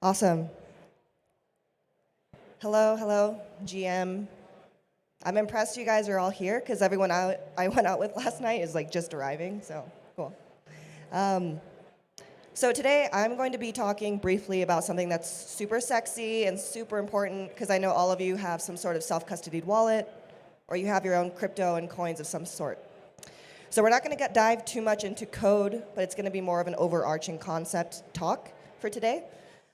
Awesome. Hello, GM. I'm impressed you guys are all here because everyone I went out with last night is like just arriving, so cool. Um, so today I'm going to be talking briefly about something that's super sexy and super important because I know all of you have some sort of self-custodied wallet or you have your own crypto and coins of some sort. So we're not going to dive too much into code, but it's going to be more of an overarching concept talk for today.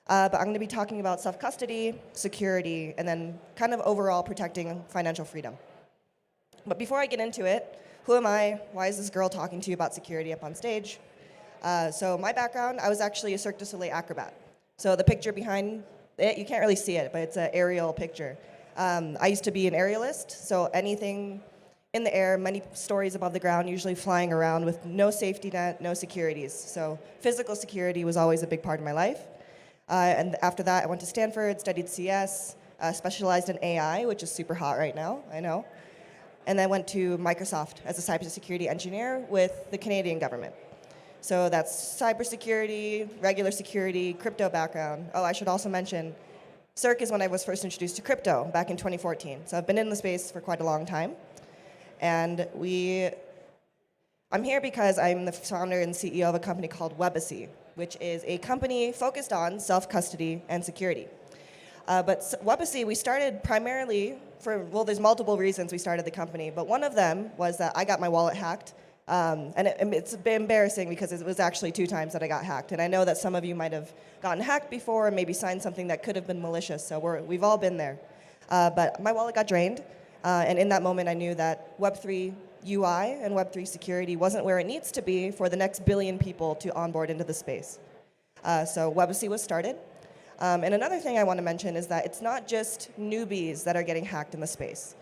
But I'm going to be talking about self-custody, security, and then kind of overall protecting financial freedom. But before I get into it, who am I? Why is this girl talking to you about security up on stage? So my background, I was actually a Cirque du Soleil acrobat. So the picture behind it, you can't really see it, but it's an aerial picture. I used to be an aerialist, so anything in the air, many stories above the ground, usually flying around with no safety net, no securities. So physical security was always a big part of my life. And after that, I went to Stanford, studied CS, specialized in AI, which is super hot right now, I know. And then went to Microsoft as a cybersecurity engineer with the Canadian government. So that's cybersecurity, regular security, crypto background. Oh, I should also mention, Cirque is when I was first introduced to crypto back in 2014. So I've been in the space for quite a long time. And I'm here because I'm the founder and CEO of a company called Webacy, which is a company focused on self-custody and security. But Webacy, we started primarily there's multiple reasons we started the company, but one of them was that I got my wallet hacked. And it's a bit embarrassing because it was actually 2 times that I got hacked. And I know that some of you might have gotten hacked before and maybe signed something that could have been malicious, so we've all been there. But my wallet got drained, and in that moment I knew that Web3 UI and Web3 security wasn't where it needs to be for the next billion people to onboard into the space. So Webacy was started. And another thing I want to mention is that it's not just newbies that are getting hacked in the space.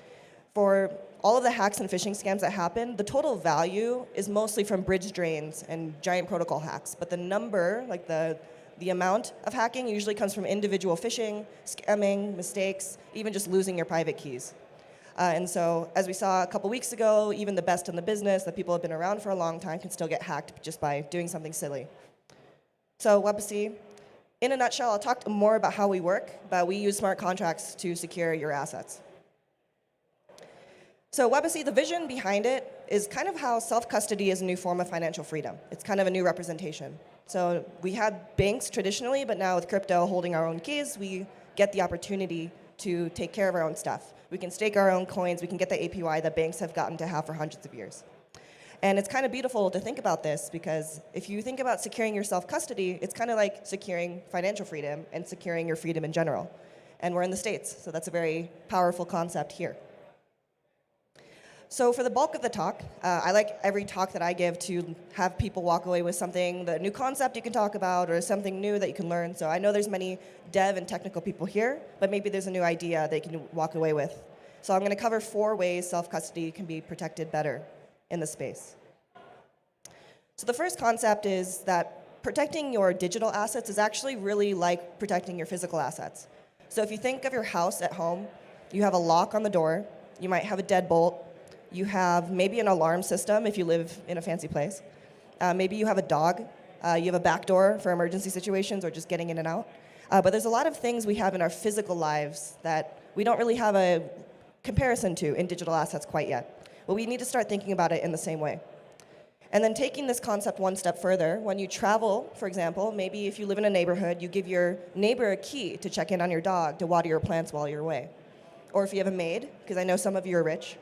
For all of the hacks and phishing scams that happen, the total value is mostly from bridge drains and giant protocol hacks. But the number, like the amount of hacking usually comes from individual phishing, scamming, mistakes, even just losing your private keys. And so, as we saw a couple weeks ago, even the best in the business, that people have been around for a long time, can still get hacked just by doing something silly. So Webacy, in a nutshell, I'll talk more about how we work, but we use smart contracts to secure your assets. So Webacy, the vision behind it is kind of how self-custody is a new form of financial freedom. It's kind of a new representation. So we had banks traditionally, but now with crypto holding our own keys, we get the opportunity to take care of our own stuff. We can stake our own coins, we can get the APY that banks have gotten to have for hundreds of years. And it's kind of beautiful to think about this because if you think about securing your self-custody, it's kind of like securing financial freedom and securing your freedom in general. And we're in the States, so that's a very powerful concept here. So for the bulk of the talk, I like every talk that I give to have people walk away with something, the new concept you can talk about or something new that you can learn. So I know there's many dev and technical people here, but maybe there's a new idea that you can walk away with. So I'm going to cover 4 ways self-custody can be protected better in the space. So the first concept is that protecting your digital assets is actually really like protecting your physical assets. So if you think of your house at home, you have a lock on the door, you might have a deadbolt, you have maybe an alarm system if you live in a fancy place. Maybe you have a dog. You have a back door for emergency situations or just getting in and out. But there's a lot of things we have in our physical lives that we don't really have a comparison to in digital assets quite yet. But we need to start thinking about it in the same way. And then taking this concept one step further, when you travel, for example, maybe if you live in a neighborhood, you give your neighbor a key to check in on your dog, to water your plants while you're away. Or if you have a maid, because I know some of you are rich,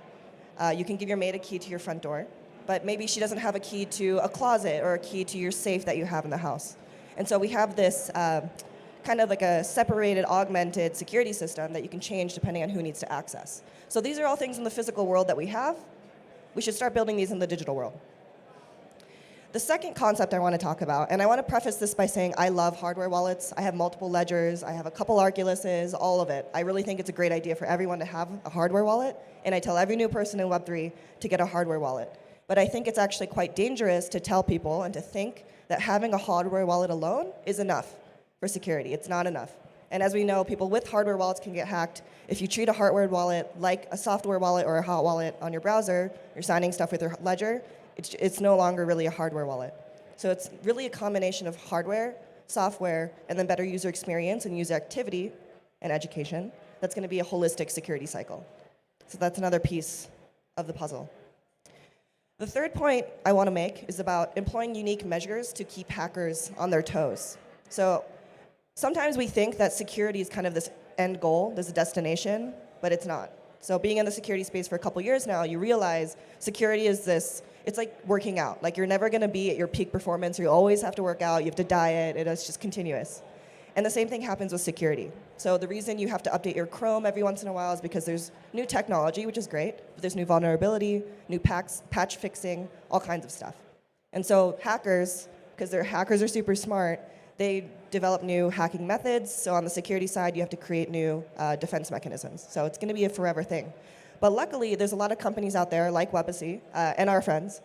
you can give your maid a key to your front door, but maybe she doesn't have a key to a closet or a key to your safe that you have in the house. And so we have this kind of like a separated, augmented security system that you can change depending on who needs to access. So these are all things in the physical world that we have. We should start building these in the digital world. The second concept I want to talk about, and I want to preface this by saying I love hardware wallets. I have multiple ledgers. I have a couple Arculuses, all of it. I really think it's a great idea for everyone to have a hardware wallet, and I tell every new person in Web3 to get a hardware wallet. But I think it's actually quite dangerous to tell people and to think that having a hardware wallet alone is enough for security. It's not enough. And as we know, people with hardware wallets can get hacked. If you treat a hardware wallet like a software wallet or a hot wallet on your browser, you're signing stuff with your ledger, it's no longer really a hardware wallet. So it's really a combination of hardware software, and then better user experience and user activity and education, that's going to be a holistic security cycle. So that's another piece of the puzzle. The third point I want to make is about employing unique measures to keep hackers on their toes. So sometimes we think that security is kind of this end goal, this destination, but it's not. So being in the security space for a couple years now, you realize security is this, it's like working out. Like you're never going to be at your peak performance, or you always have to work out, you have to diet, it's just continuous. And the same thing happens with security. So the reason you have to update your Chrome every once in a while is because there's new technology, which is great, but there's new vulnerability, new patch fixing, all kinds of stuff. And so hackers, because their hackers are super smart, they develop new hacking methods. So on the security side, you have to create new defense mechanisms. So it's going to be a forever thing. But luckily, there's a lot of companies out there like Webacy and our friends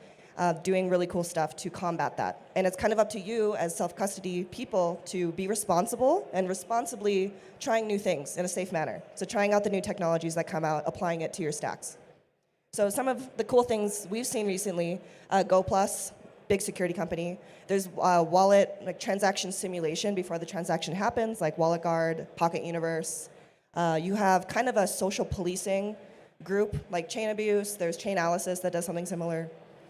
doing really cool stuff to combat that. And it's kind of up to you as self-custody people to be responsible and responsibly trying new things in a safe manner. So trying out the new technologies that come out, applying it to your stacks. So some of the cool things we've seen recently, GoPlus, big security company. There's wallet, like transaction simulation before the transaction happens, like Wallet Guard, Pocket Universe. You have kind of a social policing group, like Chain Abuse. There's Chainalysis that does something similar.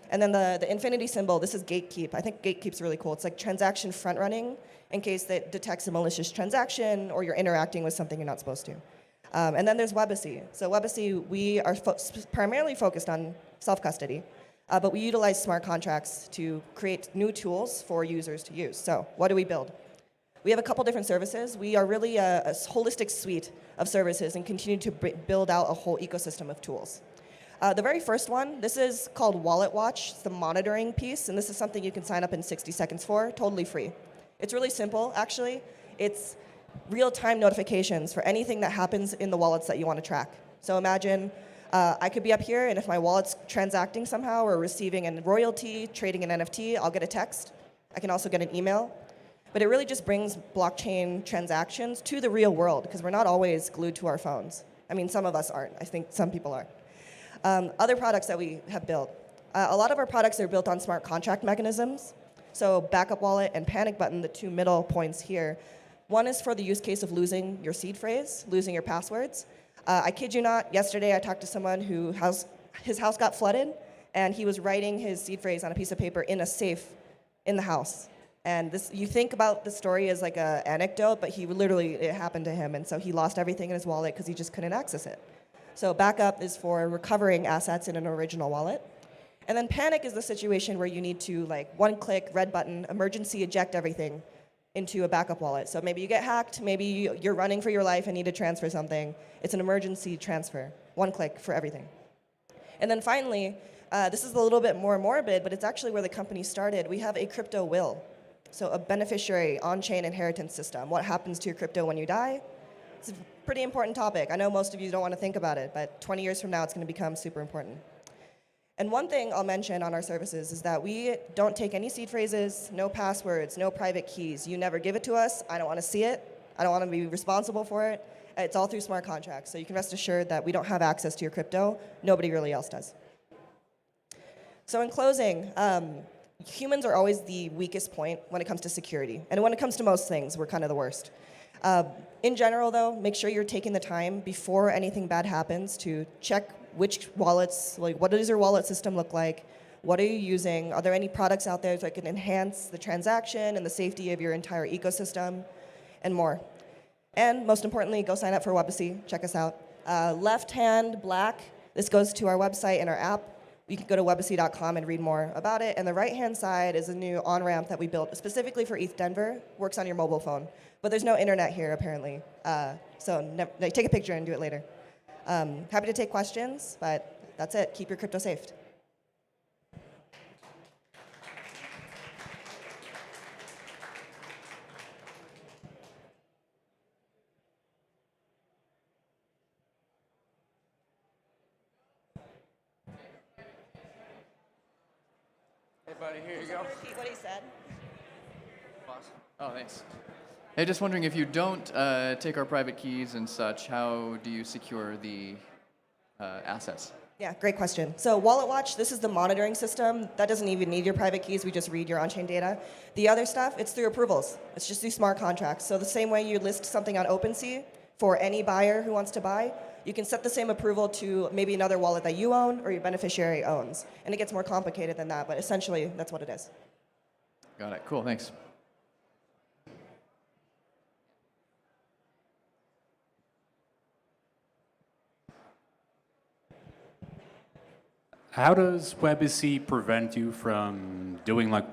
And then the infinity symbol, this is Gatekeep. I think Gatekeep's really cool. It's like transaction front running in case that detects a malicious transaction or you're interacting with something you're not supposed to. And then there's Webacy. So Webacy, we are primarily focused on self-custody, but we utilize smart contracts to create new tools for users to use. So what do we build? We have a couple different services. We are really a holistic suite of services and continue to build out a whole ecosystem of tools. The very first one, this is called Wallet Watch. It's the monitoring piece, and this is something you can sign up in 60 seconds for, totally free. It's really simple, actually. It's real-time notifications for anything that happens in the wallets that you want to track. So imagine I could be up here, and if my wallet's transacting somehow or receiving a royalty, trading an NFT, I'll get a text. I can also get an email. But it really just brings blockchain transactions to the real world, because we're not always glued to our phones. I mean, some of us aren't. I think some people are. Other products that we have built. A lot of our products are built on smart contract mechanisms. So Backup Wallet and Panic Button, the two middle points here. One is for the use case of losing your seed phrase, losing your passwords. I kid you not, yesterday I talked to someone who his house got flooded, and he was writing his seed phrase on a piece of paper in a safe in the house. And this, you think about the story as like an anecdote, but it happened to him, and so he lost everything in his wallet because he just couldn't access it. So backup is for recovering assets in an original wallet. And then panic is the situation where you need to, like, one-click, red button, emergency eject everything into a backup wallet. So maybe you get hacked, maybe you're running for your life and need to transfer something. It's an emergency transfer, one click for everything. And then finally, this is a little bit more morbid, but it's actually where the company started. We have a crypto will. So a beneficiary on-chain inheritance system. What happens to your crypto when you die? It's a pretty important topic. I know most of you don't want to think about it, but 20 years from now, it's going to become super important. And one thing I'll mention on our services is that we don't take any seed phrases, no passwords, no private keys. You never give it to us. I don't want to see it. I don't want to be responsible for it. It's all through smart contracts. So you can rest assured that we don't have access to your crypto. Nobody really else does. So in closing, humans are always the weakest point when it comes to security. And when it comes to most things, we're kind of the worst. In general, though, make sure you're taking the time before anything bad happens to check which wallets, like what does your wallet system look like? What are you using? Are there any products out there that can enhance the transaction and the safety of your entire ecosystem, and more? And most importantly, go sign up for Webacy. Check us out. Left hand, black, this goes to our website and our app. You can go to webacy.com and read more about it. And the right-hand side is a new on-ramp that we built specifically for ETH Denver. Works on your mobile phone. But there's no internet here, apparently. So take a picture and do it later. Happy to take questions, but that's it. Keep your crypto safe. Hey, buddy, here you go. Repeat what he said. Oh, thanks. Hey, just wondering, if you don't take our private keys and such, how do you secure the assets? Yeah, great question. So Wallet Watch, this is the monitoring system. That doesn't even need your private keys. We just read your on-chain data. The other stuff, it's through approvals. It's just through smart contracts. So the same way you list something on OpenSea for any buyer who wants to buy, you can set the same approval to maybe another wallet that you own or your beneficiary owns. And it gets more complicated than that, but essentially that's what it is. Got it. Cool. Thanks. How does WebAC prevent you from doing like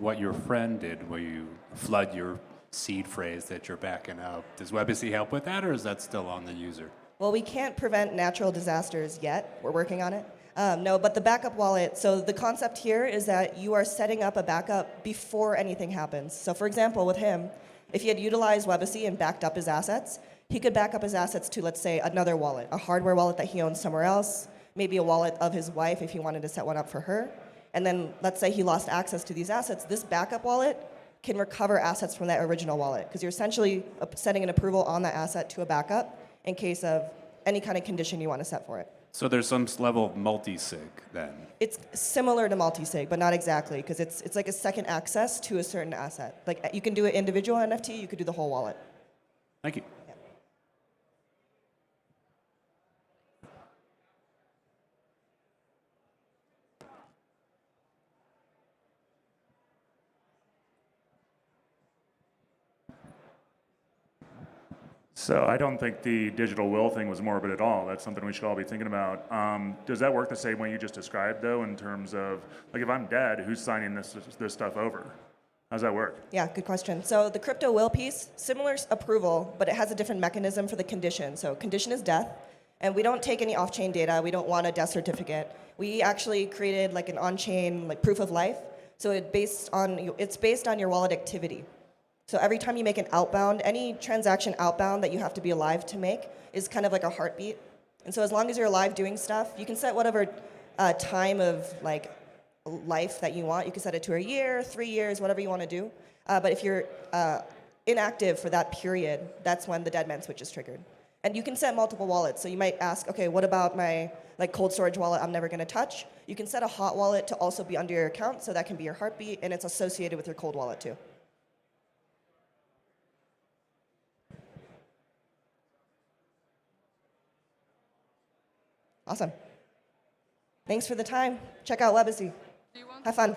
what your friend did, where you flood your seed phrase that you're backing up? Does WebAC help with that, or is that still on the user? Well, we can't prevent natural disasters yet. We're working on it. No, but the backup wallet, so the concept here is that you are setting up a backup before anything happens. So for example, with him, if he had utilized WebAC and backed up his assets, he could back up his assets to, let's say, another wallet, a hardware wallet that he owns somewhere else, maybe a wallet of his wife if he wanted to set one up for her. And then let's say he lost access to these assets. This backup wallet can recover assets from that original wallet because you're essentially setting an approval on that asset to a backup in case of any kind of condition you want to set for it. So there's some level of multi-sig then. It's similar to multi-sig, but not exactly, because it's like a second access to a certain asset. Like you can do an individual NFT, you could do the whole wallet. Thank you. Yeah. So I don't think the digital will thing was morbid at all. That's something we should all be thinking about. Does that work the same way you just described, though, in terms of, like, if I'm dead, who's signing this stuff over? How's that work? Yeah, good question. So the crypto will piece, similar approval, but it has a different mechanism for the condition. So condition is death, and we don't take any off-chain data. We don't want a death certificate. We actually created like an on-chain like proof of life. So it's based on your wallet activity. So every time you make an outbound, any transaction outbound that you have to be alive to make is kind of like a heartbeat. And so as long as you're alive doing stuff, you can set whatever time of like life that you want. You can set it to a year, 3 years, whatever you want to do. But if you're inactive for that period, that's when the dead man switch is triggered. And you can set multiple wallets. So you might ask, okay, what about my like cold storage wallet I'm never going to touch? You can set a hot wallet to also be under your account, so that can be your heartbeat, and it's associated with your cold wallet too. Awesome. Thanks for the time. Check out WebAC. Have fun.